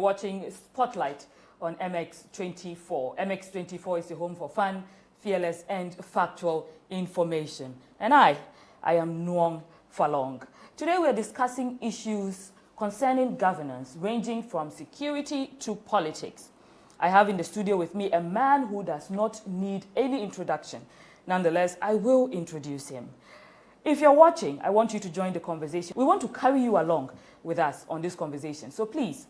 watching Spotlight on MX24. MX24 is the home for fun, fearless, and factual information. And I am Nuong Faalong. Today we are discussing issues concerning governance, ranging from security to politics. I have in the studio with me a man who does not need any introduction. Nonetheless, I will introduce him. If you're watching, I want you to join the conversation. We want to carry you along with us on this conversation. So please,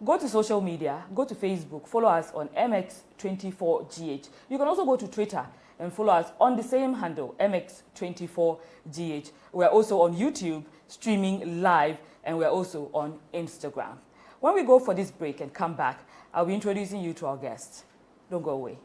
go to social media, go to Facebook, follow us on MX24GH. You can also go to Twitter and follow us on the same handle, MX24GH. We're also on YouTube, streaming live, and we're also on Instagram. When we go for this break and come back, I'll be introducing you to our guests. Don't go away.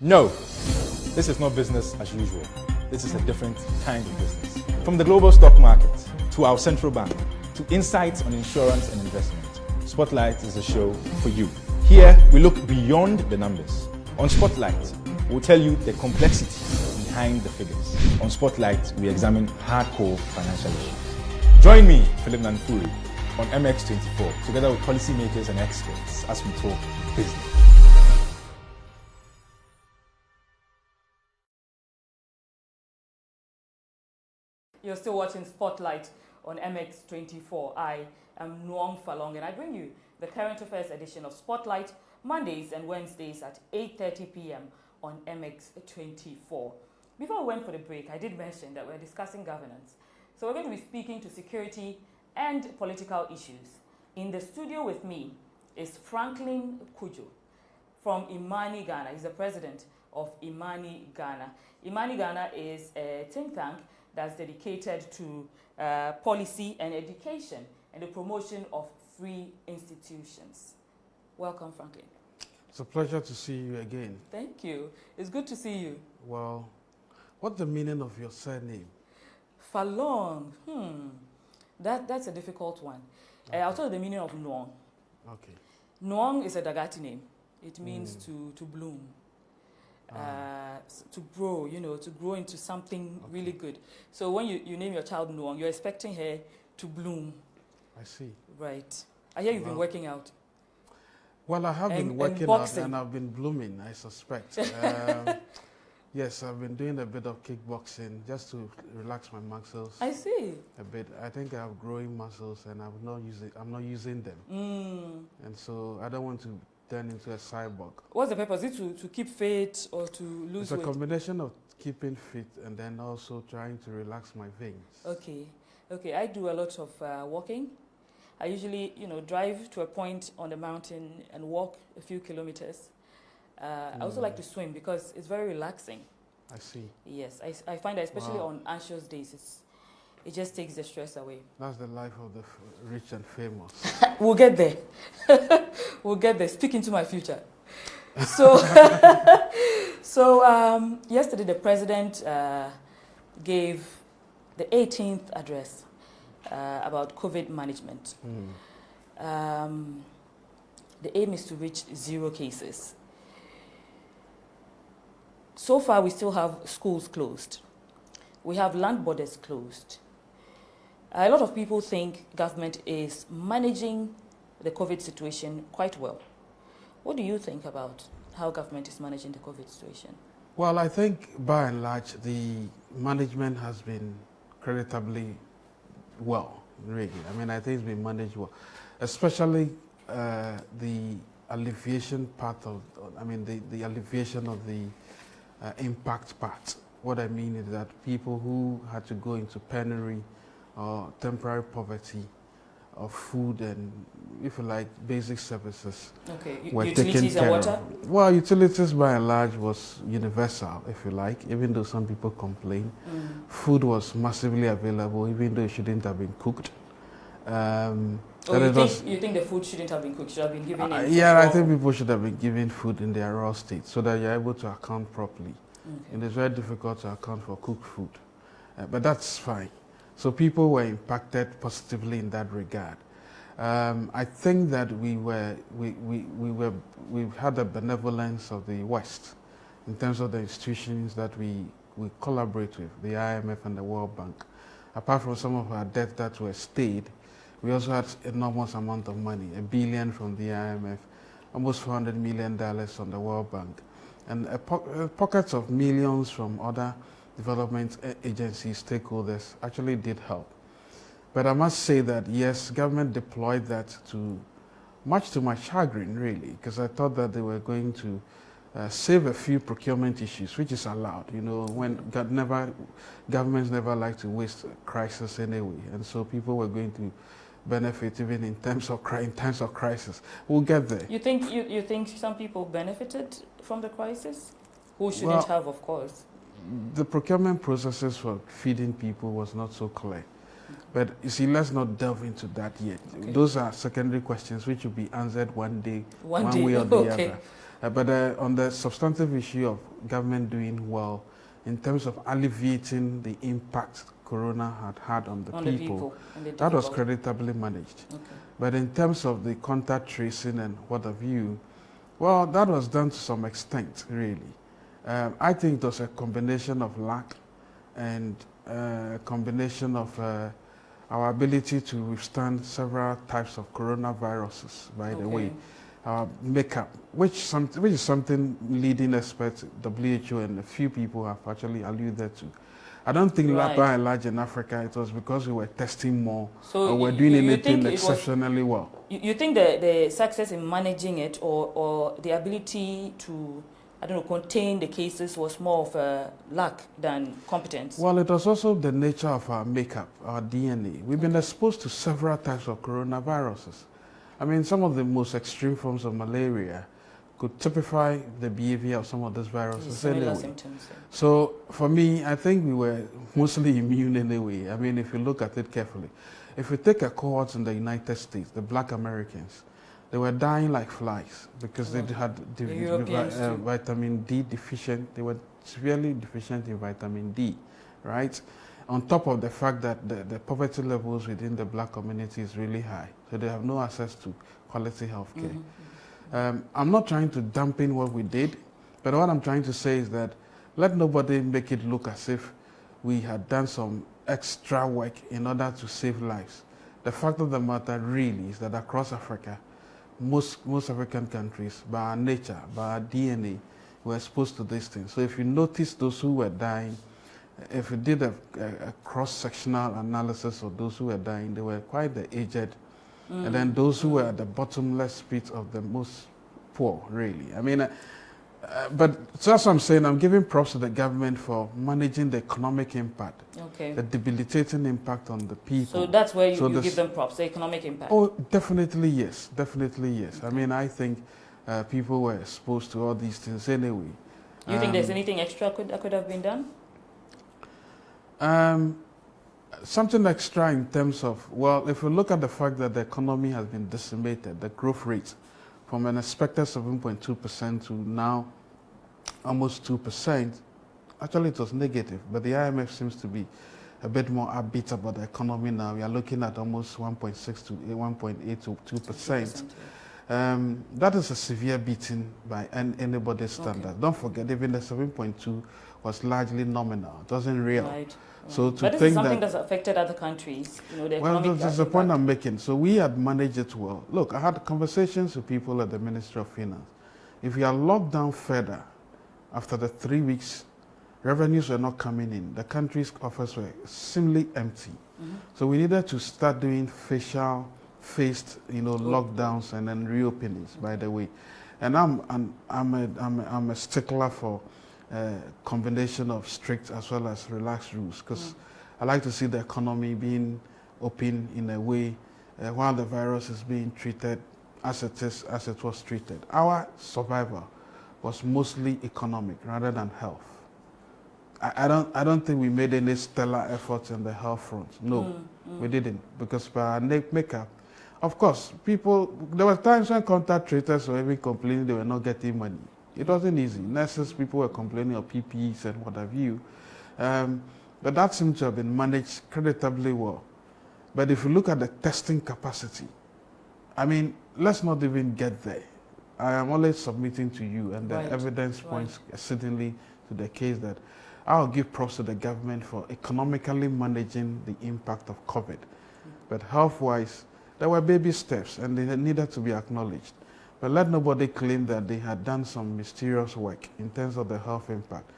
No, this is not business as usual. This is a different kind of business. From the global stock market to our central bank to insights on insurance and investment, Spotlight is a show for you. Here, we look beyond the numbers. On Spotlight, we'll tell you the complexities behind the figures. On Spotlight, we examine hardcore financial issues. Join me, Philip Nanfuri, on MX24, together with policymakers and experts as we talk business. You're still watching Spotlight on MX24. I am Nuong Faalong, and I bring you the current affairs edition of Spotlight Mondays and Wednesdays at 8:30 p.m. on MX24. Before we went for the break, I did mention that we're discussing governance. So we're going to be speaking to security and political issues. In the studio with me is Franklin Cudjoe from IMANI Ghana. He's the president of IMANI Ghana. IMANI Ghana is a think tank that's dedicated to policy and education and the promotion of free institutions. Welcome, Franklin. It's a pleasure to see you again. Thank you. It's good to see you. Well, what's the meaning of your surname? Faalong. That's a difficult one. Okay. I'll tell you the meaning of Nuong. Okay. Nuong is a Dagati name. It means to bloom. To grow, to grow into something really good. So when you name your child Nuong, you're expecting her to bloom. I see. Right. I hear you've been working out. Well, I have been working out and I've been blooming, I suspect. Yes, I've been doing a bit of kickboxing just to relax my muscles. I see. A bit. I think I have growing muscles and I'm not using them. And so I don't want to turn into a cyborg. What's the purpose? Is it to keep fit or to lose weight? It's a combination of keeping fit and then also trying to relax my veins. Okay. I do a lot of walking. I usually, drive to a point on the mountain and walk a few kilometers. I also like to swim because it's very relaxing. I see. Yes, I find that especially on anxious days, it just takes the stress away. That's the life of the rich and famous. We'll get there. We'll get there. Speak into my future. So, yesterday the president gave the 18th address about COVID management. The aim is to reach 0 cases. So far, we still have schools closed. We have land borders closed. A lot of people think government is managing the COVID situation quite well. What do you think about how government is managing the COVID situation? Well, I think by and large, the management has been creditably well, really. I mean, I think it's been managed well, especially the alleviation part of, the alleviation of the impact part. What I mean is that people who had to go into penury or temporary poverty of food and, if you like, basic services were taken care of. Well, utilities by and large was universal, if you like, even though some people complain. Food was massively available, even though it shouldn't have been cooked. You think the food shouldn't have been cooked, should have been given in yeah, I think people should have been given food in their raw state so that you're able to account properly. And it's very difficult to account for cooked food. But that's fine. So people were impacted positively in that regard. I think that we had the benevolence of the West in terms of the institutions that we collaborate with, the IMF and the World Bank. Apart from some of our debt that were stayed, we also had enormous amount of money, $1 billion from the IMF, almost $400 million from the World Bank, and pockets of millions from other development agencies, stakeholders actually did help. But I must say that yes, government deployed that much to my chagrin, really, because I thought that they were going to save a few procurement issues, which is allowed. You know, when governments never like to waste a crisis anyway, and so people were going to benefit even in times of crisis. We'll get there. You think some people benefited from the crisis? Who shouldn't have, of course. The procurement processes for feeding people was not so clear. But you see, let's not delve into that yet. Okay. Those are secondary questions which will be answered one day, one way or the other. But on the substantive issue of government doing well, in terms of alleviating the impact Corona had on the people, that was creditably managed. Okay. But in terms of the contact tracing and what have you, well, that was done to some extent, really. I think it was a combination of luck and a combination of our ability to withstand several types of coronaviruses, by the way. Makeup, which is something leading experts, WHO and a few people have actually alluded to. I don't think by and large in Africa it was because we were testing more or we're doing anything exceptionally well. You think the success in managing it or the ability to, I don't know, contain the cases was more of luck than competence? Well, it was also the nature of our makeup, our DNA. We've been exposed to several types of coronaviruses. I mean, some of the most extreme forms of malaria could typify the behavior of some of these viruses anyway. Symptoms, yeah. So for me, I think we were mostly immune anyway. I mean, if you look at it carefully. If we take a cohort in the United States, the black Americans, they were dying like flies because they had vitamin D deficient. They were severely deficient in vitamin D, right? On top of the fact that the poverty levels within the black community is really high. So they have no access to quality health care. I'm not trying to dampen what we did, but what I'm trying to say is that let nobody make it look as if we had done some extra work in order to save lives. The fact of the matter really is that across Africa, most African countries, by our nature, by our DNA, were exposed to these things. So if you notice those who were dying, if you did a cross-sectional analysis of those who were dying, they were quite the aged. And then those who were at the bottomless pit of the most poor, really. I mean, but so that's what I'm saying. I'm giving props to the government for managing the economic impact, the debilitating impact on the people. So that's where you give them props, the economic impact. Oh, definitely yes, definitely yes. Okay. I mean, I think people were exposed to all these things anyway. You think there's anything extra that could have been done? Something extra in terms of, well, if we look at the fact that the economy has been decimated, the growth rate from an expected 7.2% to now almost 2%, actually it was negative, but the IMF seems to be a bit more upbeat about the economy now. We are looking at almost 1.6 to 1.8 to 2%. That is a severe beating by anybody's standard. Don't forget, even the 7.2 was largely nominal. It wasn't real. Right. So to but this think is something that's affected other countries. You know, the that's the point I'm making. So we had managed it well. Look, I had conversations with people at the Ministry of Finance. If we are locked down further, after the 3 weeks, revenues were not coming in. The country's coffers were seemingly empty. So we needed to start doing phased, lockdowns and then reopenings. By the way, and I'm a stickler for combination of strict as well as relaxed rules, because I like to see the economy being open in a way while the virus is being treated as it was treated. Our survival was mostly economic rather than health. I don't think we made any stellar efforts in the health front. No, we didn't, because by our makeup, of course, there were times when contact traders were even complaining they were not getting money. It wasn't easy. Nurses, people were complaining of PPEs and what have you. But that seems to have been managed creditably well. But if you look at the testing capacity, I mean, let's not even get there. I am always submitting to you, and the evidence points certainly to the case that I'll give props to the government for economically managing the impact of COVID. But health-wise, there were baby steps, and they needed to be acknowledged. But let nobody claim that they had done some mysterious work in terms of the health impact.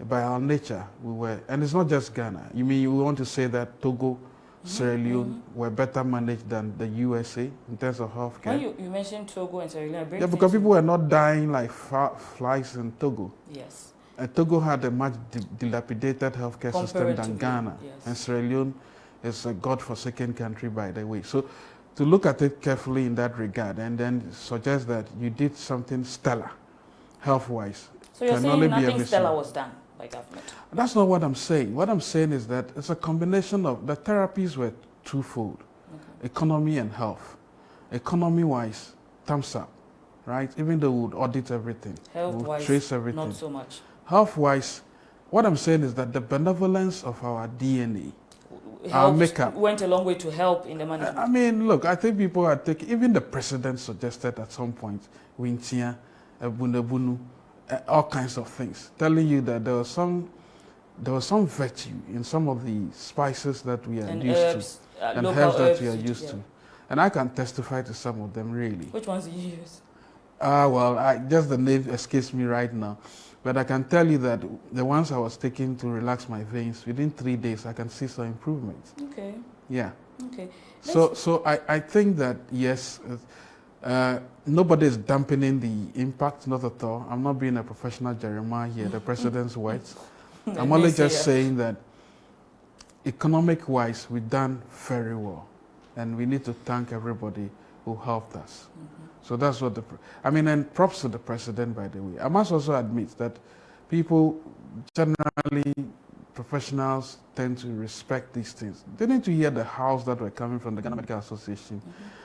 By our nature, we were, and it's not just Ghana. You mean you want to say that Togo, Sierra Leone were better managed than the USA in terms of healthcare? When you mentioned Togo and Sierra Leone, yeah, because people were not dying like flies in Togo. Yes. And Togo had a much dilapidated healthcare system than Ghana. Yes. And Sierra Leone is a godforsaken country, by the way. So to look at it carefully in that regard and then suggest that you did something stellar health-wise. So you're saying nothing stellar was done by government? That's not what I'm saying. What I'm saying is that it's a combination of the therapies were twofold, economy and health. Economy-wise, thumbs up, right? Even though we would audit everything, health-wise, trace everything. not so much. Health-wise, what I'm saying is that the benevolence of our DNA, our makeup, went a long way to help in the management. I mean, look, I think people are taking, even the president suggested at some point, Wintia, Bunabunu, all kinds of things, telling you that there was some virtue in some of the spices that we are used to, and herbs that we are used to. And I can testify to some of them, really. Which ones do you use? Well, just the name escapes me right now. But I can tell you that the ones I was taking to relax my veins, within 3 days, I can see some improvements. Okay. Yeah. Okay. So I think that, yes, nobody is dampening the impact, not at all. I'm not being a professional Jeremiah here, the president's words. I'm only just saying that economic-wise, we've done very well. And we need to thank everybody who helped us. So that's what and props to the president, by the way. I must also admit that people, generally, professionals, tend to respect these things. They need to hear the howls that were coming from the Ghana Medical Association.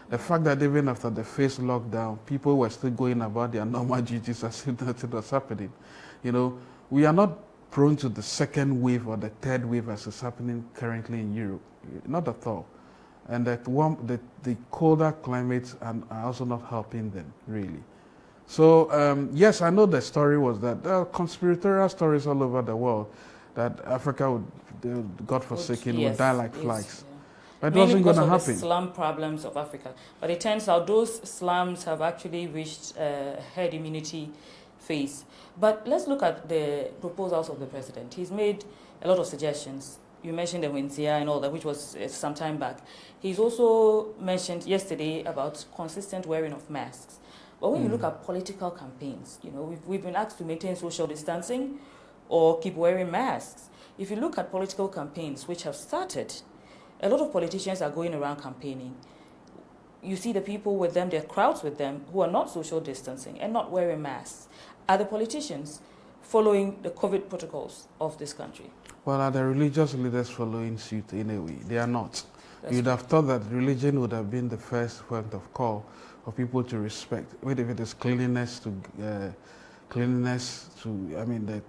The fact that even after the first lockdown, people were still going about their normal duties as if nothing was happening. You know, we are not prone to the second wave or the third wave as is happening currently in Europe. Not at all. And that the colder climates are also not helping them, really. So, yes, I know the story was that there are conspiratorial stories all over the world that Africa would, godforsaken, would die like flies. Yeah. But it wasn't going to happen. The slum problems of Africa. But it turns out those slums have actually reached herd immunity phase. But let's look at the proposals of the president. He's made a lot of suggestions. You mentioned the Wintia and all that, which was some time back. He's also mentioned yesterday about consistent wearing of masks. But when you look at political campaigns, you know, we've been asked to maintain social distancing or keep wearing masks. If you look at political campaigns which have started, a lot of politicians are going around campaigning. You see the people with them, their crowds with them, who are not social distancing and not wearing masks. Are the politicians following the COVID protocols of this country? Well, are the religious leaders following suit in a way? They are not. You'd have thought that religion would have been the first point of call for people to respect. Whether if it is cleanliness to, the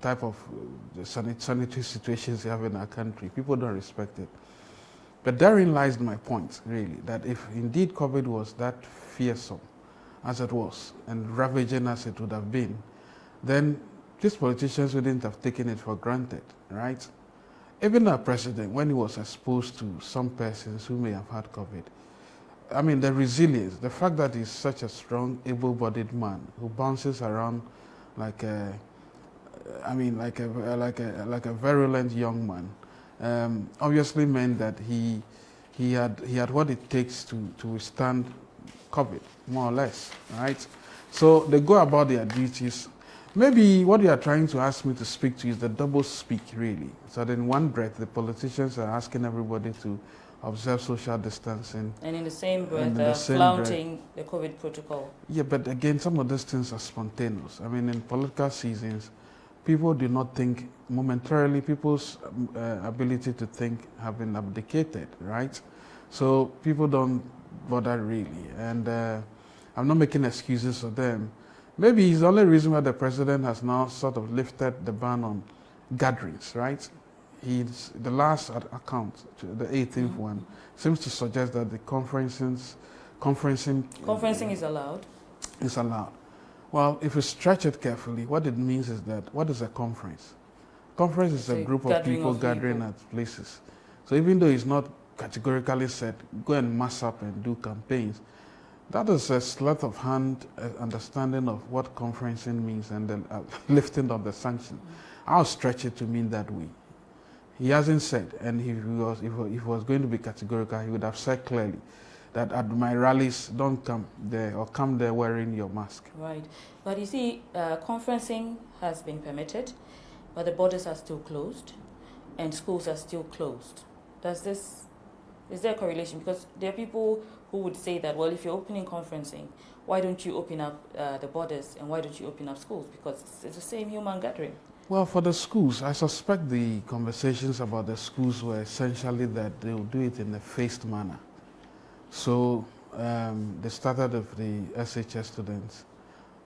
type of sanitary situations you have in our country, people don't respect it. But therein lies my point, really, that if indeed COVID was that fearsome as it was and ravaging as it would have been, then these politicians wouldn't have taken it for granted, right? Even our president, when he was exposed to some persons who may have had COVID, I mean, the resilience, the fact that he's such a strong, able-bodied man who bounces around like a virulent young man, obviously meant that he had what it takes to withstand COVID, more or less, right? So they go about their duties. Maybe what you are trying to ask me to speak to is the double speak, really. So that in one breath, the politicians are asking everybody to observe social distancing. And in the same breath, flaunting the COVID protocol. Yeah, but again, some of those things are spontaneous. I mean, in political seasons, people do not think momentarily. People's ability to think have been abdicated, right? So people don't bother really. And I'm not making excuses for them. Maybe it's the only reason why the president has now sort of lifted the ban on gatherings, right? the last account, the 18th one, seems to suggest that the conferencing is allowed. Is allowed. Well, if you stretch it carefully, what it means is that what is a conference? Conference is a group of people gathering at places. So even though it's not categorically said, go and mass up and do campaigns, that is a sleight of hand understanding of what conferencing means and the lifting of the sanction. I'll stretch it to mean that way. He hasn't said, and if he was going to be categorical, he would have said clearly that at my rallies, don't come there or come there wearing your mask. Right. But you see, conferencing has been permitted, but the borders are still closed and schools are still closed. Is there a correlation? Because there are people who would say that, well, if you're opening conferencing, why don't you open up the borders and why don't you open up schools? Because it's the same human gathering. Well, for the schools, I suspect the conversations about the schools were essentially that they will do it in a phased manner. So they started with the SHS students,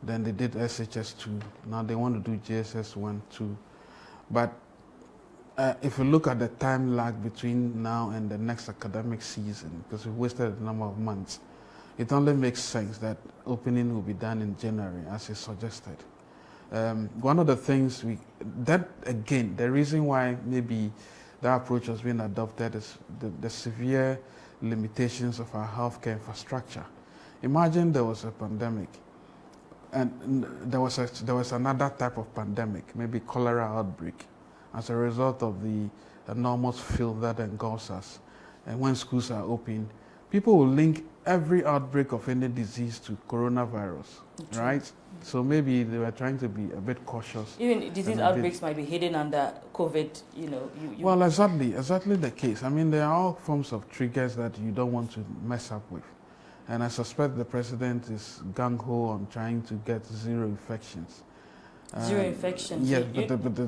then they did SHS 2, now they want to do JSS 1, 2. But if you look at the time lag between now and the next academic season, because we wasted a number of months, it only makes sense that opening will be done in January, as is suggested. One of the things the reason why maybe that approach was being adopted is the severe limitations of our healthcare infrastructure. Imagine there was a pandemic, and there was another type of pandemic, maybe cholera outbreak, as a result of the enormous filth that engulfs us. And when schools are open, people will link every outbreak of any disease to coronavirus, right? So maybe they were trying to be a bit cautious. Even disease outbreaks might be hidden under COVID, Well, exactly the case. I mean, there are all forms of triggers that you don't want to mess up with. And I suspect the president is gung-ho on trying to get zero infections. Zero infections? Yeah, do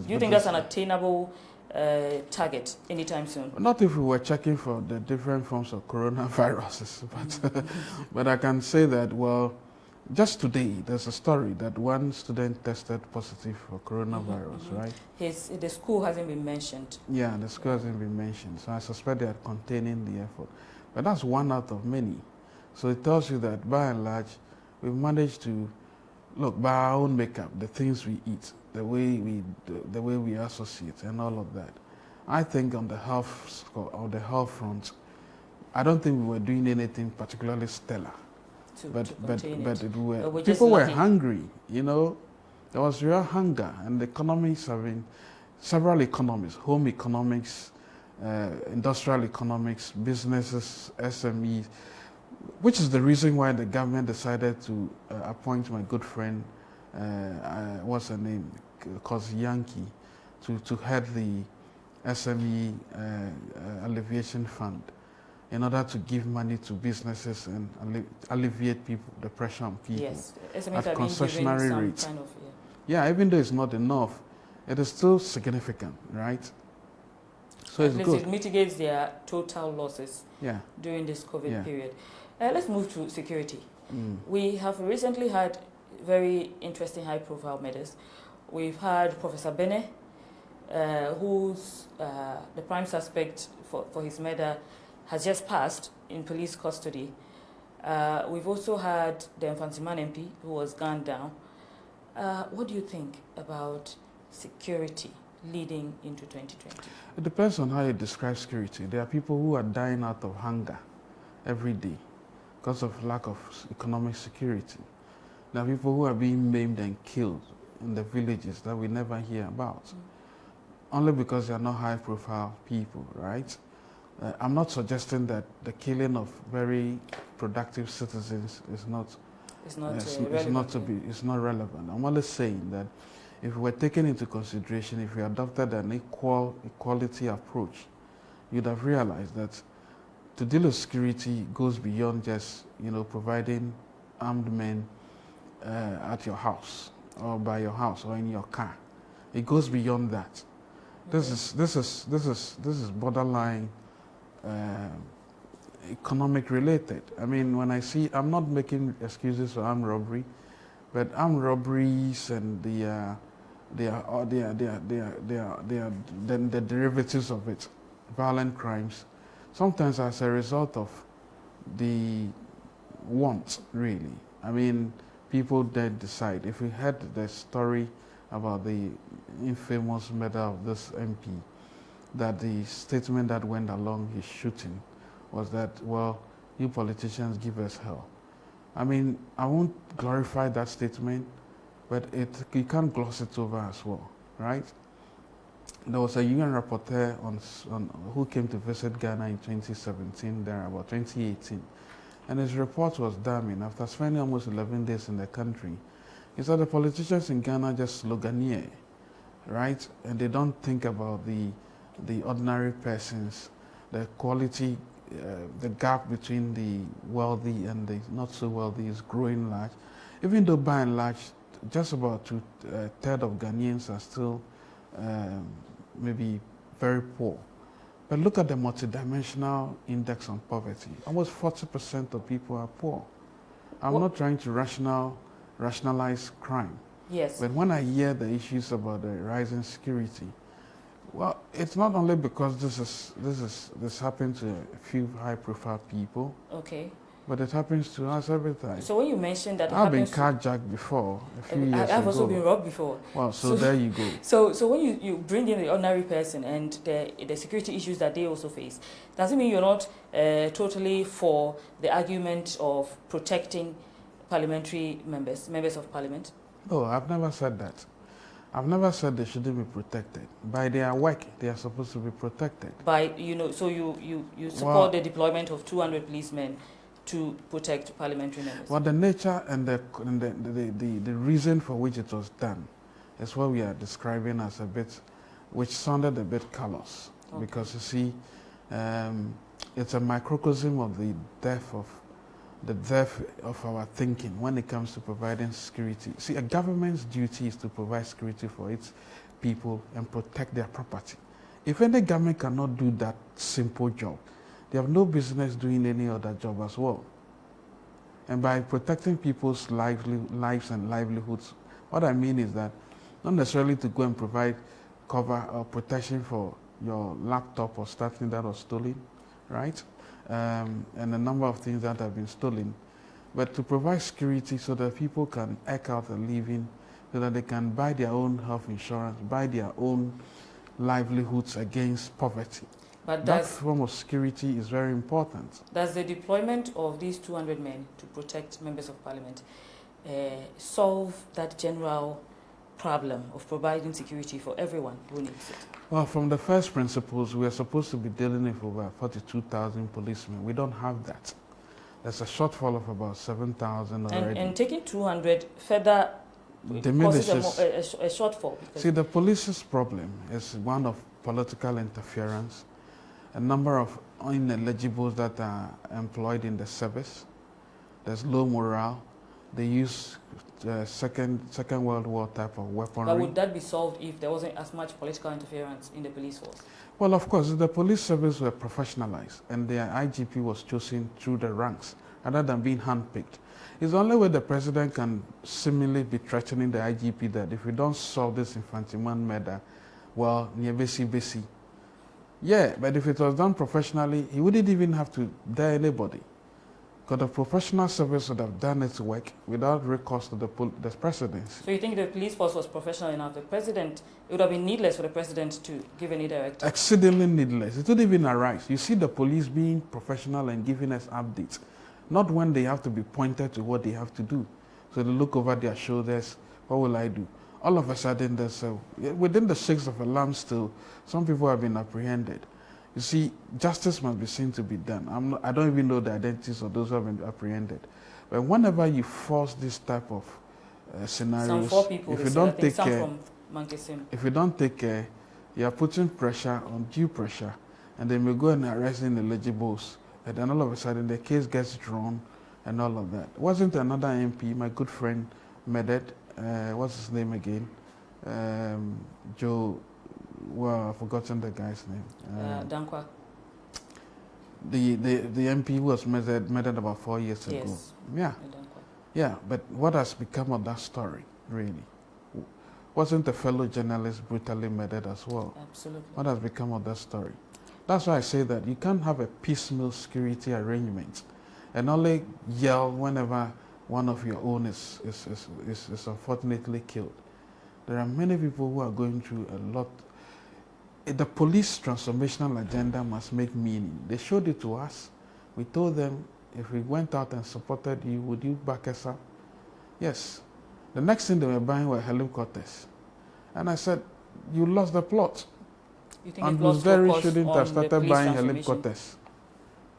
you think that's an attainable target anytime soon? Not if we were checking for the different forms of coronaviruses, but I can say that, well, just today, there's a story that one student tested positive for coronavirus, right? The school hasn't been mentioned. Yeah, the school hasn't been mentioned. So I suspect they are containing the effort. But that's one out of many. So it tells you that, by and large, we've managed to, look, by our own makeup, the things we eat, the way we associate, and all of that. I think on the health front, I don't think we were doing anything particularly stellar. People were hungry, There was real hunger, and the economies several economies, home economics, industrial economics, businesses, SMEs, which is the reason why the government decided to appoint my good friend, what's her name, Kosi Yankee, to head the SME Alleviation Fund, in order to give money to businesses and alleviate the pressure on people. Yes, SMEs at are concessionary rates. Kind of, yeah, even though it's not enough, it is still significant, right? So it's good. It mitigates their total losses during this COVID period. Let's move to security. We have recently had very interesting high-profile murders. We've had Professor Bene, who's the prime suspect for his murder, has just passed in police custody. We've also had the Mfantsiman MP, who was gunned down. What do you think about security leading into 2020? It depends on how you describe security. There are people who are dying out of hunger every day because of lack of economic security. There are people who are being maimed and killed in the villages that we never hear about, only because they are not high-profile people, right? I'm not suggesting that the killing of very productive citizens is not relevant. I'm only saying that if we're taken into consideration, if we adopted an equality approach, you'd have realized that to deal with security goes beyond just providing armed men at your house or by your house or in your car. It goes beyond that. Okay. This is borderline economic related. I mean, when I'm not making excuses for armed robbery, but armed robberies and then the derivatives of it, violent crimes, sometimes as a result of the want, really. I mean, people then decide. If we had the story about the infamous murder of this MP, that the statement that went along his shooting was that, well, you politicians give us hell. I mean, I won't glorify that statement, but you can't gloss it over as well, right? There was a UN rapporteur who came to visit Ghana in 2017, there about 2018, and his report was damning. After spending almost 11 days in the country, he said the politicians in Ghana just sloganeer, right? And they don't think about the ordinary persons, the quality, the gap between the wealthy and the not so wealthy is growing large. Even though by and large, just about two-thirds of Ghanaians are still maybe very poor. But look at the multidimensional index on poverty. Almost 40% of people are poor. I'm not trying to rationalize crime. Yes. But when I hear the issues about the rising security, well, it's not only because this happened to a few high-profile people. Okay. But it happens to us every time. So when you mentioned that I've been carjacked before a few years ago. I've also been robbed before. Well, so there you go. So when you bring in the ordinary person and the security issues that they also face, does it mean you're not totally for the argument of protecting parliamentary members of parliament? No, I've never said that. I've never said they shouldn't be protected. By their work, they are supposed to be protected. By, so you support the deployment of 200 policemen to protect parliamentary members? Well, the nature and the reason for which it was done is what we are describing as a bit, which sounded a bit callous. Okay. Because you see, it's a microcosm of the depth of our thinking when it comes to providing security. See, a government's duty is to provide security for its people and protect their property. If any government cannot do that simple job, they have no business doing any other job as well. And by protecting people's lives and livelihoods, what I mean is that not necessarily to go and provide cover or protection for your laptop or something that was stolen, right? And a number of things that have been stolen, but to provide security so that people can eke out a living, so that they can buy their own health insurance, buy their own livelihoods against poverty. But that form of security is very important. Does the deployment of these 200 men to protect members of parliament solve that general problem of providing security for everyone who needs it? Well, from the first principles, we are supposed to be dealing with over 42,000 policemen. We don't have that. There's a shortfall of about 7,000 already. And taking 200 further causes a shortfall. See, the police's problem is one of political interference, a number of ineligibles that are employed in the service. There's low morale. They use Second World War type of weaponry. But would that be solved if there wasn't as much political interference in the police force? Well, of course, the police service were professionalized and their IGP was chosen through the ranks rather than being handpicked. It's the only way the president can seemingly be threatening the IGP that if we don't solve this infantiman murder, well, basi. Yeah, but if it was done professionally, he wouldn't even have to dare anybody. Because the professional service would have done its work without recourse to the presidency. So you think the police force was professional enough? The president, it would have been needless for the president to give any directive? Exceedingly needless. It wouldn't even arise. You see the police being professional and giving us updates. Not when they have to be pointed to what they have to do. So they look over their shoulders, what will I do? All of a sudden, there's within the shakes of a lamb still, some people have been apprehended. You see, justice must be seen to be done. I don't even know the identities of those who have been apprehended. But whenever you force this type of scenarios, some 4 people, if you don't take care, if you don't take care, you are putting pressure on due pressure, and they may go and arrest ineligibles, and then all of a sudden the case gets drawn, and all of that. Wasn't another MP, my good friend Medet, what's his name again? Joe. Well, I've forgotten the guy's name. Dankwa. The MP was murdered about 4 years ago. Yes. Yeah. Yeah, but what has become of that story, really? Wasn't a fellow journalist brutally murdered as well? Absolutely. What has become of that story? That's why I say that you can't have a piecemeal security arrangement and only yell whenever one of your own is unfortunately killed. There are many people who are going through a lot. The police transformational agenda must make meaning. They showed it to us. We told them, if we went out and supported you, would you back us up? Yes. The next thing they were buying were helicopters. And I said, you lost the plot. You think And it lost Busderi focus shouldn't on have the started police buying transformation? helicopters.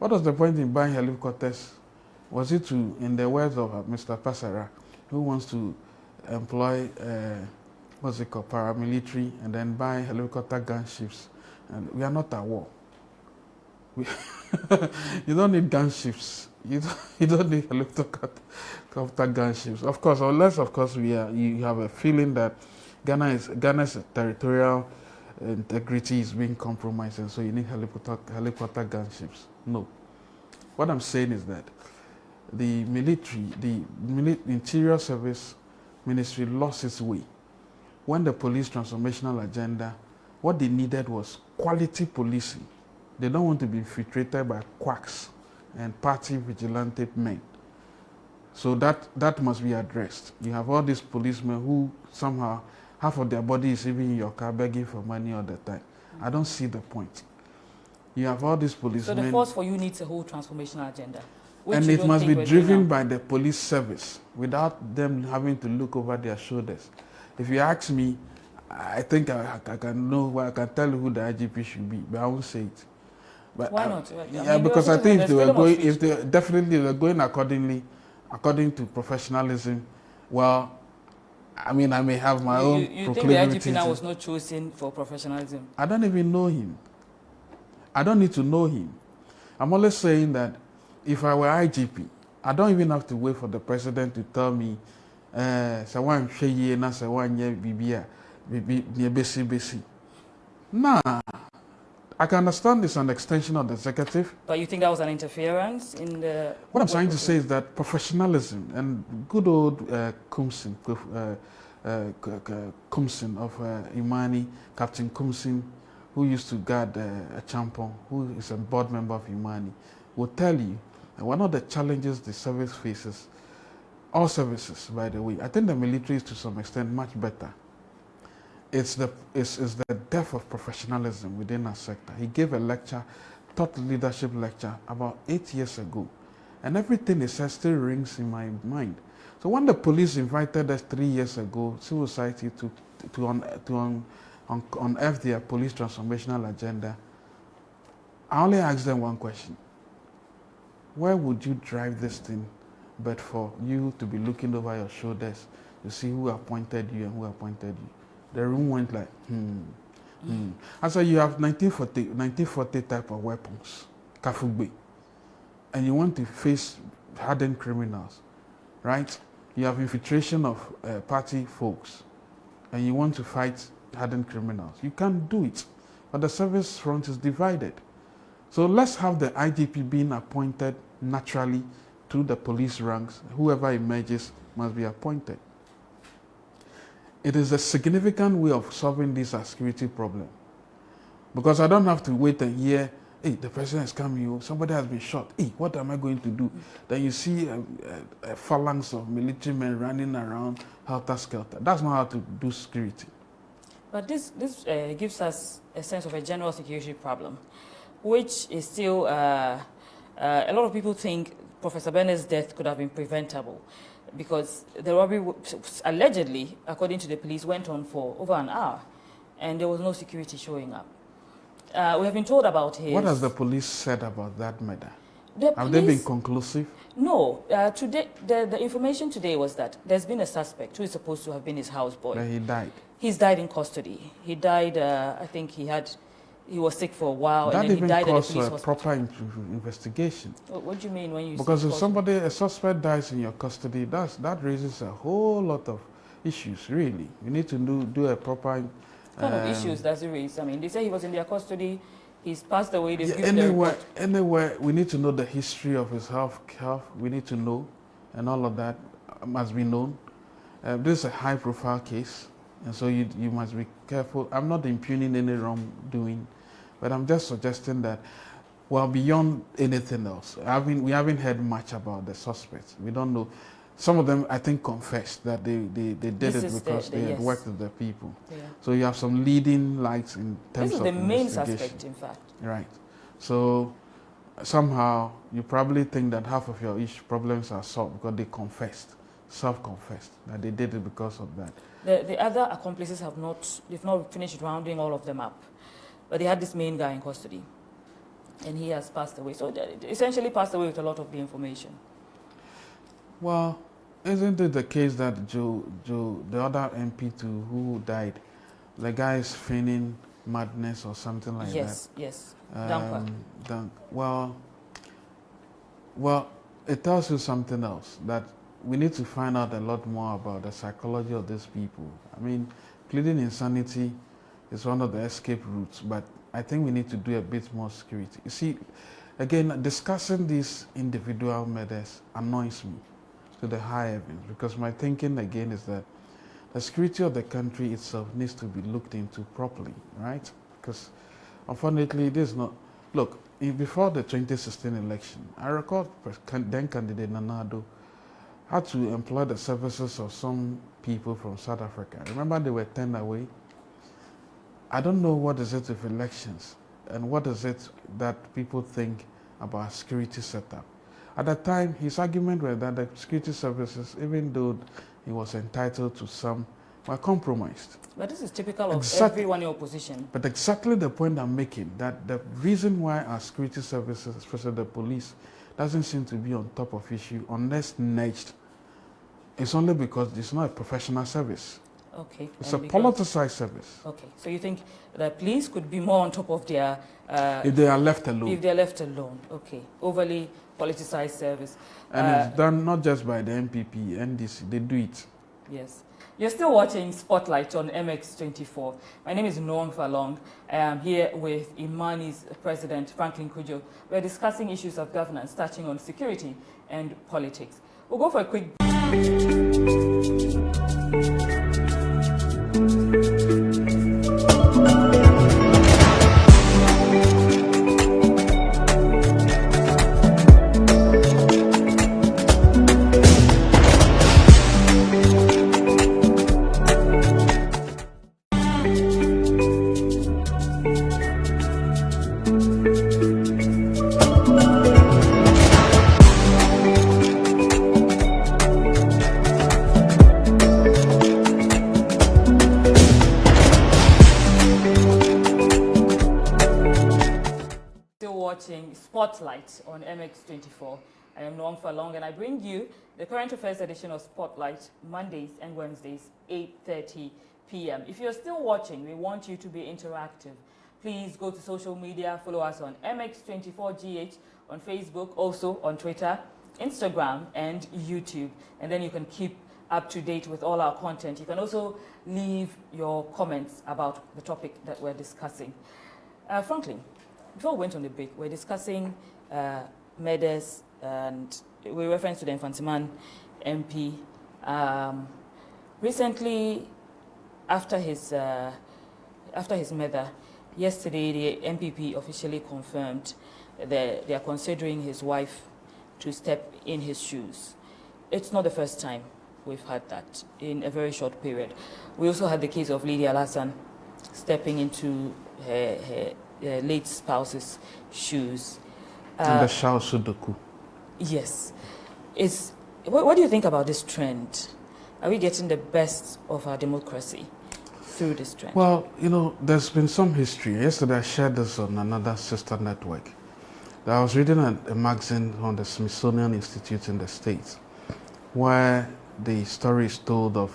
What was the point in buying helicopters? Was it to, in the words of Mr. Passera, who wants to employ, what's it called, paramilitary, and then buy helicopter gunships? And we are not at war. You don't need gunships. You don't need helicopter gunships. Of course, unless, of course, you have a feeling that Ghana's territorial integrity is being compromised, and so you need helicopter gunships. No. What I'm saying is that the military, the Interior Service Ministry lost its way. When the police transformational agenda, what they needed was quality policing. They don't want to be infiltrated by quacks and party vigilante men. So that must be addressed. You have all these policemen who somehow, half of their body is even in your car begging for money all the time. I don't see the point. You have all these policemen. So the force for you needs a whole transformational agenda. And it must be driven by the police service without them having to look over their shoulders. If you ask me, I think I can tell you who the IGP should be, but I won't say it. But, why not? Yeah, because I think if they were going according to professionalism, well, I mean, I may have my own You think the IGP now was not chosen for professionalism? I don't even know him. I don't need to know him. I'm only saying that if I were IGP, I don't even have to wait for the president to tell me, nah, I can understand it's an extension of the executive. But you think that was an interference in the... What I'm trying to say is that professionalism and good old Kumsin of IMANI, Captain Kumsin, who used to guard a champon, who is a board member of IMANI, will tell you that one of the challenges the service faces, all services, by the way, I think the military is to some extent much better. It's the depth of professionalism within our sector. He gave a lecture, thought leadership lecture, about 8 years ago. And everything he said still rings in my mind. So when the police invited us 3 years ago, civil society, to unearth their police transformational agenda, I only asked them one question. Where would you drive this thing but for you to be looking over your shoulders to see who appointed you and who appointed you? The room went like, And so you have 1940 type of weapons, Kafugbe, and you want to face hardened criminals, right? You have infiltration of party folks, and you want to fight hardened criminals. You can't do it, but the service front is divided. So let's have the IGP being appointed naturally through the police ranks. Whoever emerges must be appointed. It is a significant way of solving this security problem. Because I don't have to wait and hear, hey, the president is coming, somebody has been shot. Hey, what am I going to do? Then you see a phalanx of military men running around helter-skelter. That's not how to do security. But this gives us a sense of a general security problem, which is still, a lot of people think Professor Bennett's death could have been preventable, because the robbery, allegedly, according to the police, went on for over an hour, and there was no security showing up. We have been told about his... What has the police said about that murder? Have they been conclusive? No. Today, the information today was that there's been a suspect who is supposed to have been his houseboy. But he died. He's died in custody. He died, I think he was sick for a while, that and then he died at the police even hospital. proper investigation. What do you mean when you Because if a suspect dies in your custody, that raises a whole lot of issues, really. You need to do a proper... What kind of issues does it raise? I mean, they say he was in their custody, he's passed away, they've given the report. Anywhere, we need to know the history of his health, we need to know, and all of that must be known. This is a high-profile case. And so you must be careful. I'm not impugning any wrongdoing, but I'm just suggesting that, well, beyond anything else, we haven't heard much about the suspects. We don't know. Some of them, I think, confessed that they did it because they had worked with the people. Yeah. So you have some leading lights in terms of this is the main investigation. suspect, in fact. Right. So somehow you probably think that half of your problems are solved because they confessed, self-confessed, that they did it because of that. The other accomplices they've not finished rounding all of them up. But they had this main guy in custody. And he has passed away. So they essentially passed away with a lot of the information. Well, isn't it the case that Joe, the other MP who died, the guy is feigning madness or something like that? Yes, yes. Damper. Well, it tells you something else, that we need to find out a lot more about the psychology of these people. I mean, pleading insanity is one of the escape routes, but I think we need to do a bit more security. You see, again, discussing these individual murders annoys me to the high heavens, because my thinking again is that the security of the country itself needs to be looked into properly, right? Because unfortunately, it is not. Look, before the 2016 election, I recall then candidate Nana Addo had to employ the services of some people from South Africa. Remember, they were turned away. I don't know what is it with elections and what is it that people think about security setup. At the time, his argument was that the security services, even though he was entitled to some, were compromised. But this is typical of everyone in opposition. But exactly the point I'm making, that the reason why our security services, especially the police, doesn't seem to be on top of issue unless nudged, it's only because it's not a professional service. Okay. It's a politicized service. Okay. So you think the police could be more on top of their... if they are left alone. If they're left alone. Okay. Overly politicized service. And it's done not just by the MPP, NDC, they do it. Yes. You're still watching Spotlight on MX24. My name is Nuong Faalong. I am here with IMANI's president, Franklin Cudjoe. We're discussing issues of governance, touching on security and politics. We'll go for a quick... Spotlight on MX24. I am Nuong Faalong, and I bring you the current affairs edition of Spotlight Mondays and Wednesdays, 8:30 p.m. If you're still watching, we want you to be interactive. Please go to social media, follow us on MX24GH on Facebook, also on Twitter, Instagram, and YouTube. And then you can keep up to date with all our content. You can also leave your comments about the topic that we're discussing. Franklin, before we went on the break, we're discussing murders, and we reference to the Infantiman MP. Recently, after his murder, yesterday the MPP officially confirmed that they are considering his wife to step in his shoes. It's not the first time we've had that in a very short period. We also had the case of Lydia Lassan stepping into her late spouse's shoes. And the Shao Sudoku. Yes. What do you think about this trend? Are we getting the best of our democracy through this trend? Well, you know, there's been some history. Yesterday I shared this on another sister network. I was reading a magazine on the Smithsonian Institute in the States, where the story is told of,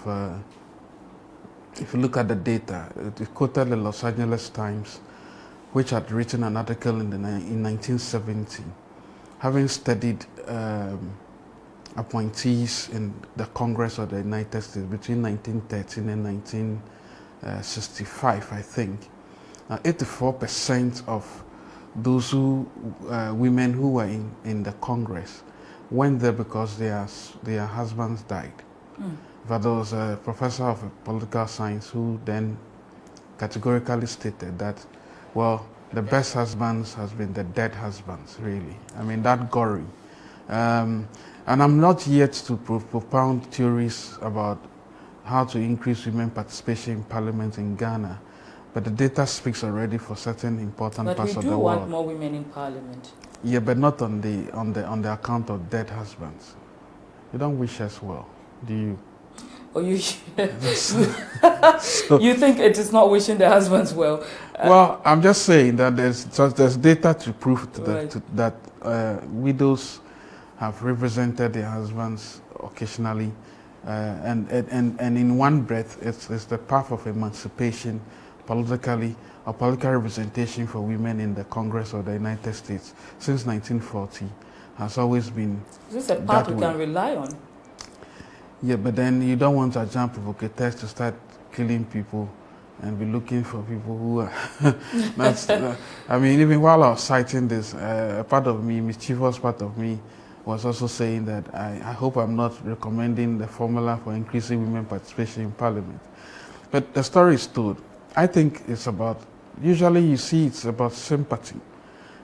if you look at the data, it quoted the Los Angeles Times, which had written an article in 1970, having studied appointees in the Congress of the United States between 1913 and 1965, I think. 84% of those women who were in the Congress went there because their husbands died. but there was a professor of political science who then categorically stated that, well, the best husbands has been the dead husbands, really. I mean, that gory. And I'm not yet to propound theories about how to increase women participation in parliament in Ghana, but the data speaks already for certain important parts of the world. But we do want more women in parliament. Yeah, but not on the account of dead husbands. You don't wish us well, do you? Or you you think it is not wishing the husbands well? Well, I'm just saying that there's data to prove that widows have represented their husbands occasionally, and in one breath, it's the path of emancipation politically, or political representation for women in the Congress of the United States since 1940 has always been. Is this a path we can rely on? Yeah, but then you don't want Agent provocateurs to start killing people and be looking for people who are. That's, I mean, even while I was citing this, a part of me, mischievous part of me, was also saying that I hope I'm not recommending the formula for increasing women participation in parliament. But the story is told. I think it's about, usually you see it's about sympathy.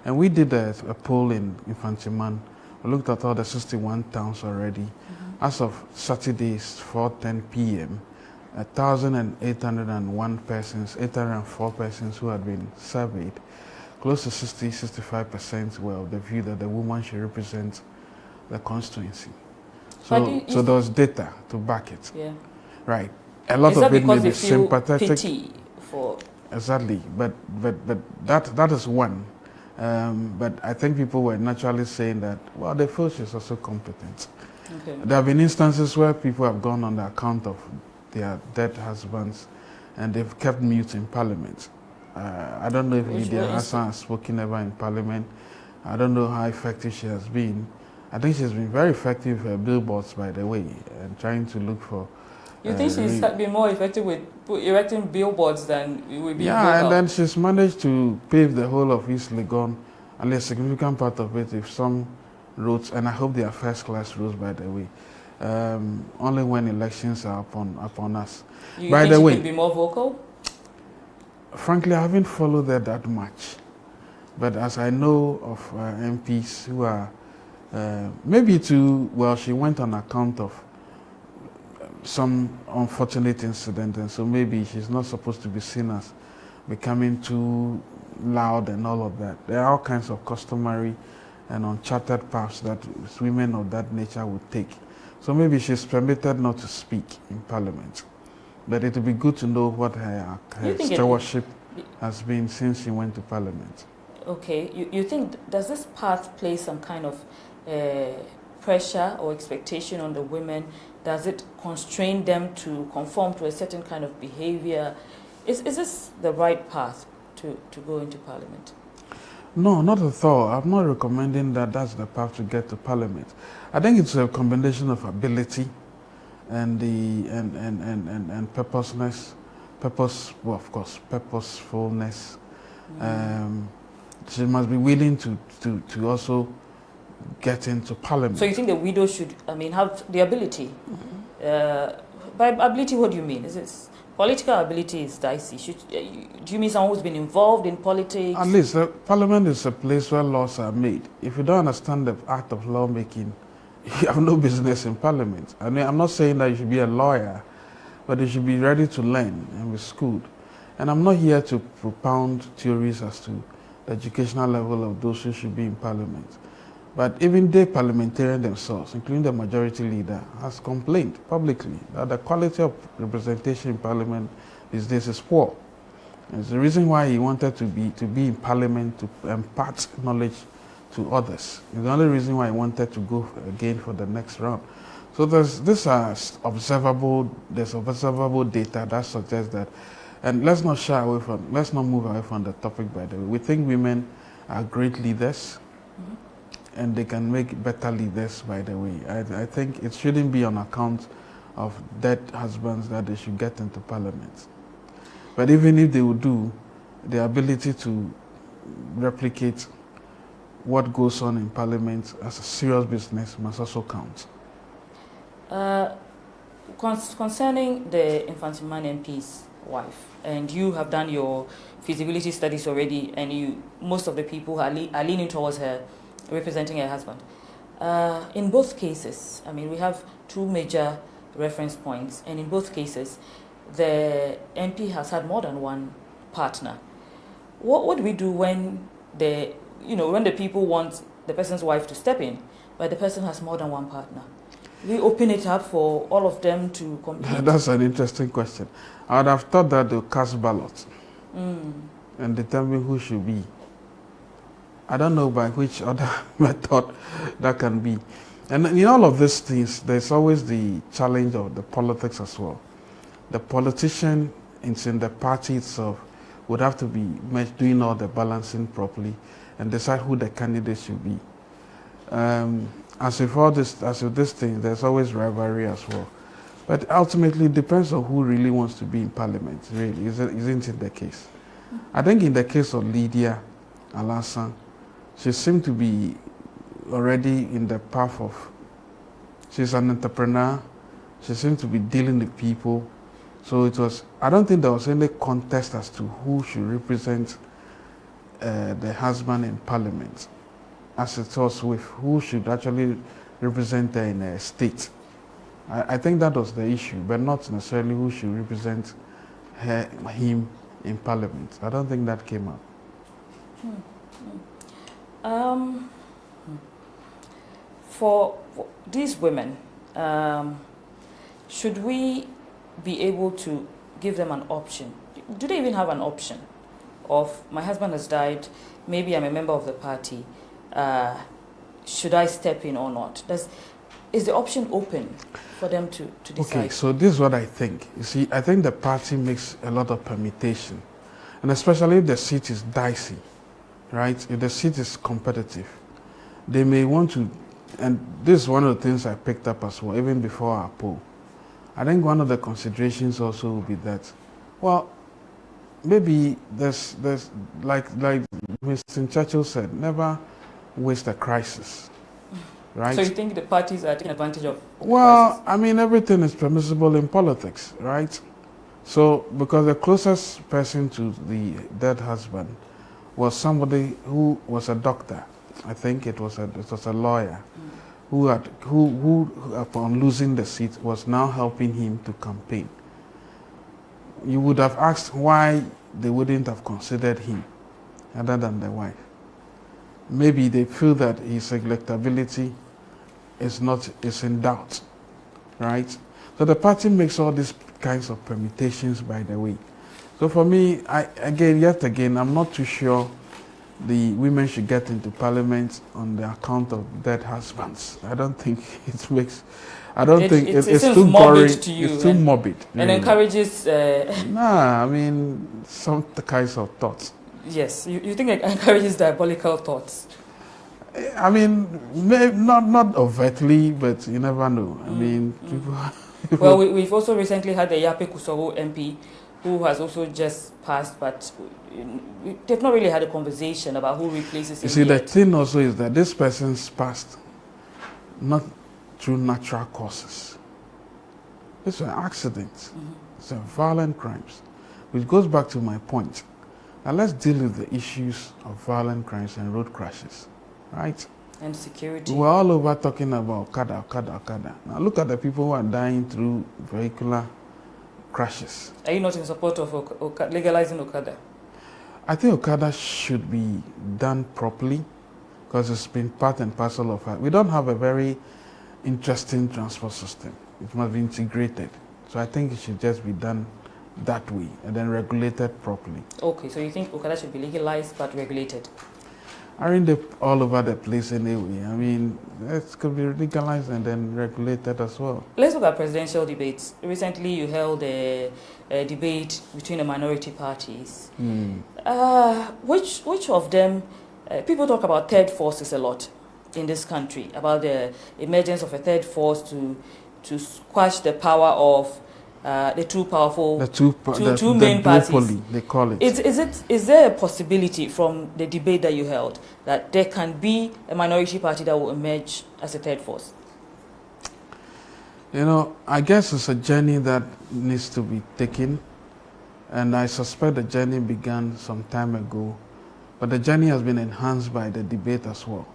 And we did a poll in Infantiman. We looked at all the 61 towns already. As of Saturday, 4:10 p.m., 1,801 persons, 804 persons who had been surveyed, close to 65% were of the view that the woman should represent the constituency. So there was data to back it. Yeah. Right. A lot of it may be sympathetic. Pity for exactly, but that is one. But I think people were naturally saying that, well, they feel she's also competent. Okay. There have been instances where people have gone on the account of their dead husbands and they've kept mute in parliament. I don't know if Lydia Hassan has spoken ever in parliament. I don't know how effective she has been. I think she's been very effective with billboards, by the way, and trying to look for. You think she's been more effective with erecting billboards than it would be? Yeah, and then she's managed to pave the whole of East Legon, and a significant part of it, if some roads, and I hope they are first-class roads, by the way. Only when elections are upon us. You by think the she way, could be more vocal? Frankly, I haven't followed that much, but as I know of MPs who are maybe too well, she went on account of some unfortunate incident, and so maybe she's not supposed to be seen as becoming too loud and all of that. There are all kinds of customary and uncharted paths that women of that nature would take. So maybe she's permitted not to speak in parliament. But it would be good to know what her stewardship has been since she went to parliament. Okay, you think, does this path place some kind of pressure or expectation on the women? Does it constrain them to conform to a certain kind of behavior? Is this the right path to go into parliament? No, not at all. I'm not recommending that that's the path to get to parliament. I think it's a combination of ability and purposefulness. She must be willing to also get into parliament. So you think the widow should, have the ability? By ability, what do you mean? Is it political ability is dicey? Do you mean someone who's been involved in politics? At least parliament is a place where laws are made. If you don't understand the art of lawmaking, you have no business in parliament. I mean, I'm not saying that you should be a lawyer, but you should be ready to learn and be schooled. And I'm not here to propound theories as to the educational level of those who should be in parliament. But even the parliamentarians themselves, including the majority leader, has complained publicly that the quality of representation in parliament these days is poor. It's the reason why he wanted to be in parliament, to impart knowledge to others. It's the only reason why he wanted to go again for the next round. So there's observable data that suggests that, and let's not move away from the topic, by the way. We think women are great leaders. And they can make better leaders, by the way. I think it shouldn't be on account of dead husbands that they should get into parliament. But even if they would do, the ability to replicate what goes on in parliament as a serious business must also count. Concerning the Infantimani MP's wife, and you have done your feasibility studies already, and most of the people are leaning towards her representing her husband. In both cases, I mean, we have two major reference points, and in both cases, the MP has had more than one partner. What do we do when when the people want the person's wife to step in, but the person has more than one partner? We open it up for all of them to compete. That's an interesting question. I would have thought that they'll cast ballots and determine who should be. I don't know by which other method that can be. And in all of these things, there's always the challenge of the politics as well. The politician in the party itself would have to be doing all the balancing properly and decide who the candidate should be. As with this thing, there's always rivalry as well. But ultimately, it depends on who really wants to be in parliament, really, isn't it the case? I think in the case of Lydia Alassane, she seemed to be already in the path of, she's an entrepreneur, she seemed to be dealing with people. So I don't think there was any contest as to who should represent the husband in parliament, as it was with who should actually represent her in a state. I think that was the issue, but not necessarily who should represent him in parliament. I don't think that came up. For these women, should we be able to give them an option? Do they even have an option of, my husband has died, maybe I'm a member of the party, should I step in or not? Is the option open for them to decide? Okay, so this is what I think. You see, I think the party makes a lot of permutation, and especially if the seat is dicey, right? If the seat is competitive, they may want to, and this is one of the things I picked up as well, even before our poll. I think one of the considerations also will be that, well, maybe there's like Mr. Churchill said, never waste a crisis, right? So you think the parties are taking advantage of Well, crisis? I mean, everything is permissible in politics, right? So, because the closest person to the dead husband was somebody who was a doctor. I think it was a lawyer who upon losing the seat was now helping him to campaign. You would have asked why they wouldn't have considered him other than the wife. Maybe they feel that his electability is in doubt, right? So the party makes all these kinds of permutations, by the way. So for me, yet again, I'm not too sure the women should get into parliament on the account of dead husbands. I don't think it makes. I don't think it's too boring. It's too morbid. And encourages. Nah, I mean some kinds of thoughts. Yes, you think it encourages diabolical thoughts. I mean, not overtly, but you never know. I mean, people. Well, we've also recently had the Yape Kusowo MP, who has also just passed, but they've not really had a conversation about who replaces him. You see, the thing also is that this person's passed not through natural causes. It's an accident. It's a violent crimes, which goes back to my point. Now let's deal with the issues of violent crimes and road crashes, right? And security. We're all over talking about Okada. Now look at the people who are dying through vehicular crashes. Are you not in support of legalizing Okada? I think Okada should be done properly because it's been part and parcel of it. We don't have a very interesting transport system. It must be integrated. So I think it should just be done that way and then regulated properly. Okay, so you think Okada should be legalized but regulated? I mean, they're all over the place anyway. I mean, it could be legalized and then regulated as well. Let's look at presidential debates. Recently, you held a debate between the minority parties. Which of them, people talk about third forces a lot in this country, about the emergence of a third force to squash the power of the two powerful, two main parties. They call it. Is there a possibility from the debate that you held that there can be a minority party that will emerge as a third force? You know, I guess it's a journey that needs to be taken, and I suspect the journey began some time ago, but the journey has been enhanced by the debate as well.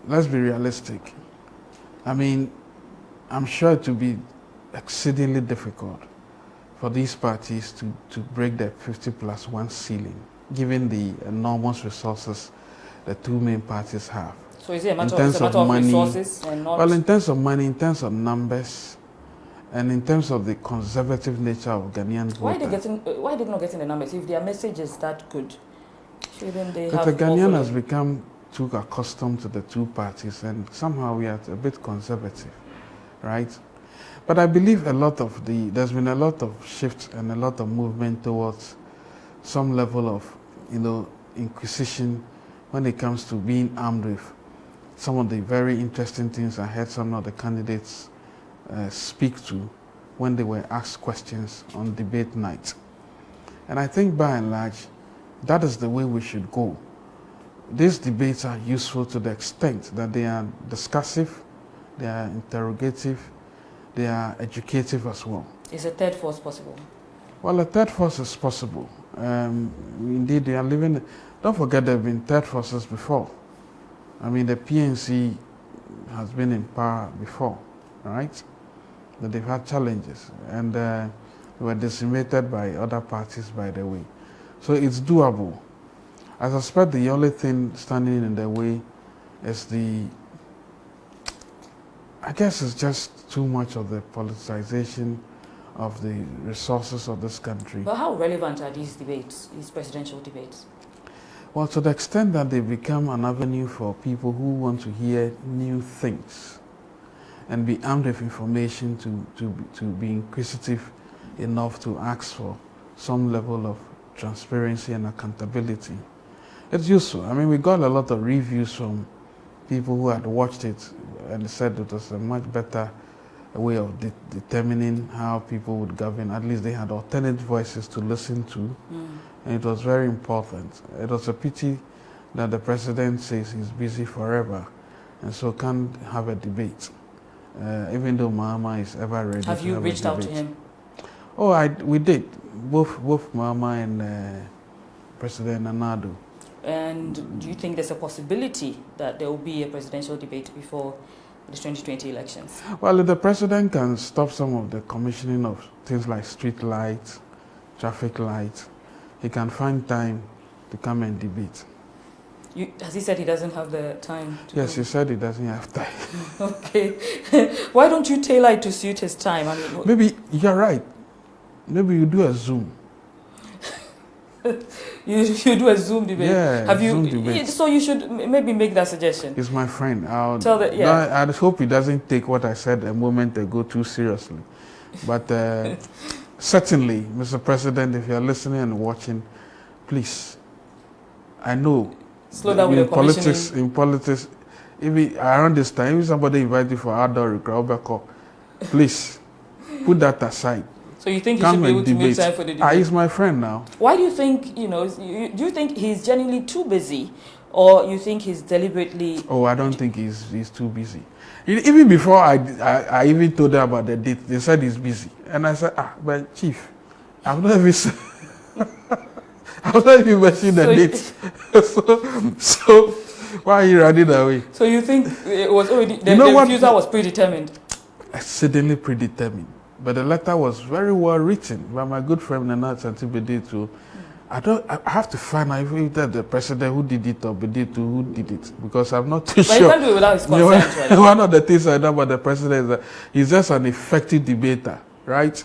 Let's be realistic. I mean, I'm sure it will be exceedingly difficult for these parties to break the 50+1 ceiling, given the enormous resources the two main parties have. So is it a matter of resources and not... Well, in terms of money, in terms of numbers, and in terms of the conservative nature of Ghanaian voters. Why are they not getting the numbers? If their message is that good, shouldn't they have... But the Ghanaian has become too accustomed to the two parties, and somehow we are a bit conservative, right? But I believe there's been a lot of shift and a lot of movement towards some level of, inquisition when it comes to being armed with some of the very interesting things I heard some of the candidates speak to when they were asked questions on debate night. And I think by and large, that is the way we should go. These debates are useful to the extent that they are discussive, they are interrogative, they are educative as well. Is a third force possible? Well, a third force is possible. Indeed, they are living... Don't forget there have been third forces before. I mean, the PNC has been in power before, right? But they've had challenges, and they were decimated by other parties, by the way. So it's doable. I suspect the only thing standing in the way is I guess it's just too much of the politicization of the resources of this country. But how relevant are these debates, these presidential debates? Well, to the extent that they become an avenue for people who want to hear new things and be armed with information to be inquisitive enough to ask for some level of transparency and accountability. It's useful. I mean, we got a lot of reviews from people who had watched it and said it was a much better way of determining how people would govern. At least they had alternate voices to listen to, and it was very important. It was a pity that the president says he's busy forever, and so can't have a debate, even though Mahama is ever ready. Have you reached out to him? Oh, we did. Both Mahama and President Nana. And do you think there's a possibility that there will be a presidential debate before the 2020 elections? Well, if the president can stop some of the commissioning of things like street lights, traffic lights, he can find time to come and debate. Has he said he doesn't have the time? Yes, he said he doesn't have time. Okay. Why don't you tailor it to suit his time? I mean, maybe you're right. Maybe you do a Zoom. you do a Zoom debate. Yeah, have you? Zoom debate. So you should maybe make that suggestion. He's my friend. Tell that. Yeah. I hope he doesn't take what I said a moment ago too seriously. But certainly, Mr. President, if you're listening and watching, please. I know. Slow down with the commissioning. In politics, even around this time, if somebody invites you for outdoor recreation, please put that aside. So you think he should be able to make time for the debate? He's my friend now. Why do you think, do you think he's genuinely too busy, or you think he's deliberately... Oh, I don't think he's too busy. Even before I even told them about the date, they said he's busy. And I said, but Chief, I've not even... I've not even mentioned the date. so why are you running away? So you think it was already... The refusal was predetermined? Exceedingly predetermined. But the letter was very well written by my good friend Nana Santibede too. I have to find out if that's the president who did it or Bede who did it, because I'm not too sure. But you can't do it without his consent, right? One of the things I know about the president is that he's just an effective debater, right?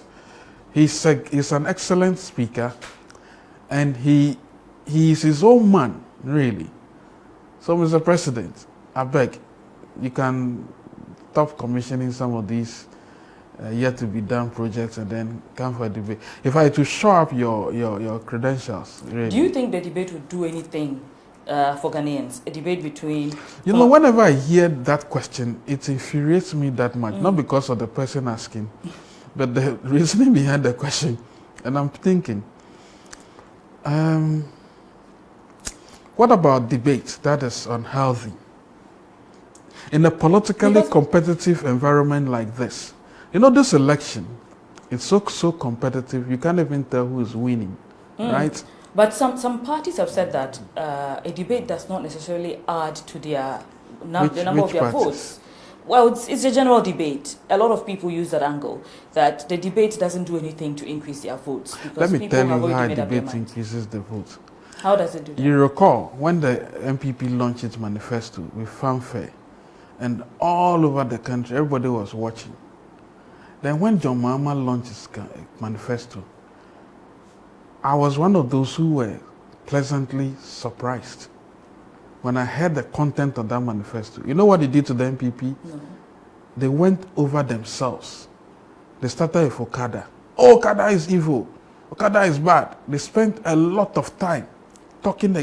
He's an excellent speaker, and he is his own man, really. So, Mr. President, I beg, you can stop commissioning some of these yet to be done projects and then come for a debate. If I to show up your credentials, really. Do you think the debate would do anything for Ghanaians? A debate between... whenever I hear that question, it infuriates me that much. Not because of the person asking, but the reasoning behind the question. And I'm thinking, what about debate that is unhealthy? In a politically competitive environment like this, you know, this election, it's so competitive, you can't even tell who is winning, right? But some parties have said that a debate does not necessarily add to their the number of their votes. Well, it's a general debate. A lot of people use that angle, that the debate doesn't do anything to increase their votes. Let me tell you how a debate increases the votes. How does it do that? You recall when the MPP launched its manifesto with fanfare, and all over the country, everybody was watching. Then when John Mahama launched his manifesto, I was one of those who were pleasantly surprised when I heard the content of that manifesto. You know what they did to the MPP? No. They went over themselves. They started with Okada. Oh, Okada is evil. Okada is bad. They spent a lot of time talking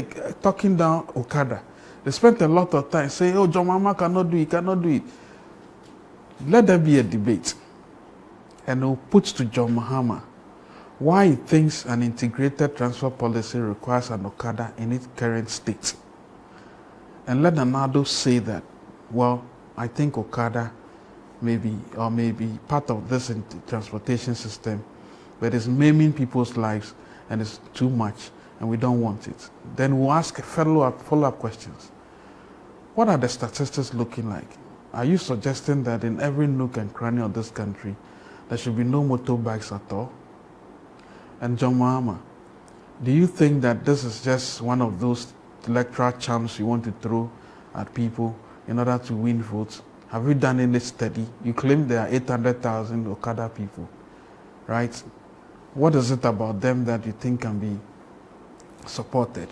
down Okada. They spent a lot of time saying, oh, John Mahama cannot do it, cannot do it. Let there be a debate. And we'll put to John Mahama why he thinks an integrated transfer policy requires an Okada in its current state. And let Nado say that, well, I think Okada may be part of this transportation system, but it's maiming people's lives and it's too much and we don't want it. Then we'll ask follow-up questions. What are the statistics looking like? Are you suggesting that in every nook and cranny of this country, there should be no motorbikes at all? And John Mahama, do you think that this is just one of those electoral charms you want to throw at people in order to win votes? Have you done any study? You claim there are 800,000 Okada people, right? What is it about them that you think can be supported?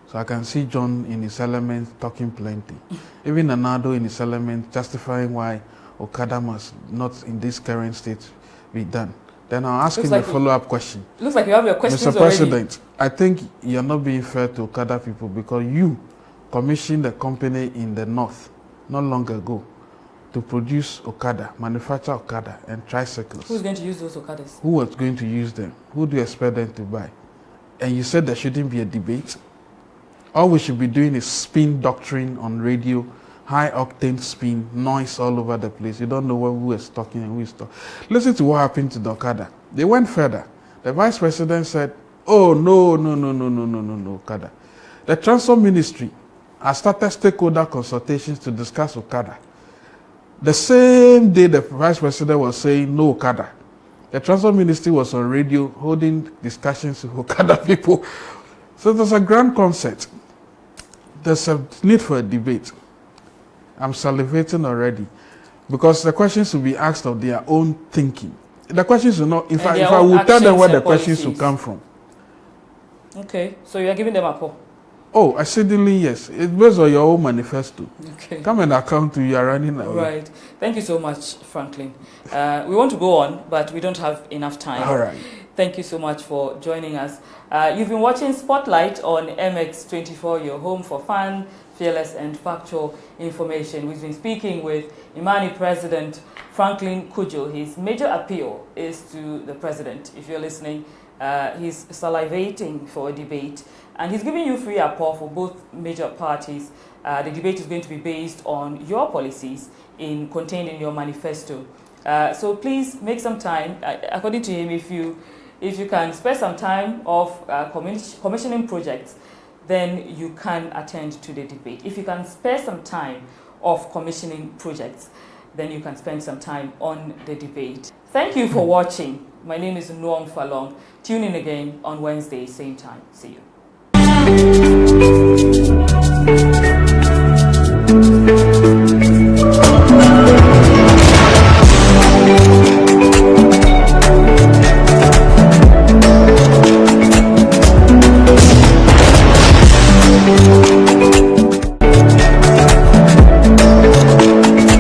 So I can see John in his element talking plenty. Even Anado in his element justifying why Okada must not in this current state be done. Then I'll ask him a follow-up question. Looks like you have your questions Mr. President, I think you're not being fair to Okada people because you commissioned a company in the north not long ago to produce Okada, manufacture Okada and tricycles. Who's going to use those Okadas? Who was going to use them? Who do you expect them to buy? And you said there shouldn't be a debate. All we should be doing is spin doctrine on radio, high-octane spin, noise all over the place. You don't know who is talking and who is talking. Listen to what happened to the Okada. They went further. The vice president said, oh, no, Okada. The Transport Ministry has started stakeholder consultations to discuss Okada. The same day the vice president was saying no Okada, the Transport Ministry was on radio holding discussions with Okada people. So there's a grand concept. There's a need for a debate. I'm salivating already because the questions will be asked of their own thinking. The questions will not, if I would tell them where the questions will come from. Okay, so you are giving them a call? Oh, acidly, yes. It's based on your own manifesto. Okay. Come and account to you are running away. Right. Thank you so much, Franklin. We want to go on, but we don't have enough time. All right. Thank you so much for joining us. You've been watching Spotlight on MX24, your home for fun, fearless and factual information. We've been speaking with IMANI President Franklin Cudjoe. His major appeal is to the President. If you're listening, he's salivating for a debate, and he's giving you free apport for both major parties. The debate is going to be based on your policies contained in your manifesto. So please make some time. According to him, if you can spare some time of commissioning projects, then you can attend to the debate. If you can spare some time of commissioning projects, then you can spend some time on the debate. Thank you for watching. My name is Nuong Faalong. Tune in again on Wednesday, same time. See you.